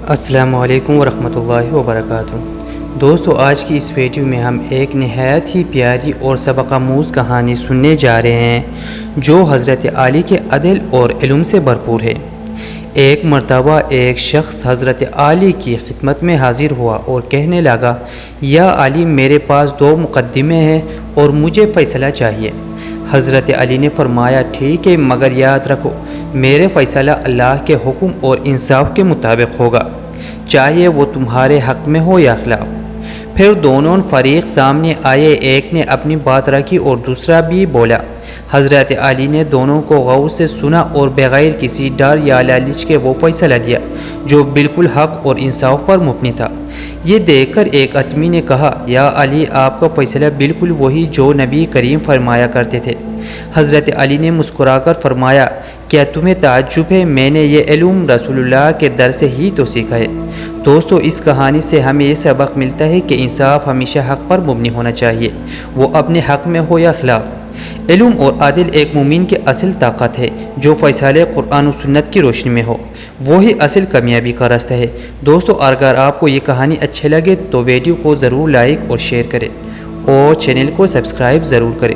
السلام علیکم ورحمۃ اللہ وبرکاتہ۔ دوستو، آج کی اس ویڈیو میں ہم ایک نہایت ہی پیاری اور سبق آموز کہانی سننے جا رہے ہیں جو حضرت علی کے عدل اور علم سے بھرپور ہے۔ ایک مرتبہ ایک شخص حضرت علی کی خدمت میں حاضر ہوا اور کہنے لگا، یا علی، میرے پاس 2 مقدمے ہیں اور مجھے فیصلہ چاہیے۔ حضرت علی نے فرمایا، ٹھیک ہے، مگر یاد رکھو میرے فیصلہ اللہ کے حکم اور انصاف کے مطابق ہوگا، چاہے وہ تمہارے حق میں ہو یا خلاف۔ پھر دونوں فریق سامنے آئے، ایک نے اپنی بات رکھی اور دوسرا بھی بولا۔ حضرت علی نے دونوں کو غور سے سنا اور بغیر کسی ڈر یا لالچ کے وہ فیصلہ دیا جو بالکل حق اور انصاف پر مبنی تھا۔ یہ دیکھ کر ایک آدمی نے کہا، یا علی، آپ کا فیصلہ بالکل وہی جو نبی کریم فرمایا کرتے تھے۔ حضرت علی نے مسکرا کر فرمایا، کیا تمہیں تعجب ہے؟ میں نے یہ علم رسول اللہ کے در سے ہی تو سیکھا ہے۔ دوستو، اس کہانی سے ہمیں یہ سبق ملتا ہے کہ انصاف ہمیشہ حق پر مبنی ہونا چاہیے، وہ اپنے حق میں ہو یا خلاف۔ علم اور عدل ایک مومن کی اصل طاقت ہے، جو فیصلے قرآن و سنت کی روشنی میں ہو وہی اصل کامیابی کا راستہ ہے۔ دوستو، اگر آپ کو یہ کہانی اچھے لگے تو ویڈیو کو ضرور لائک اور شیئر کریں اور چینل کو سبسکرائب ضرور کریں۔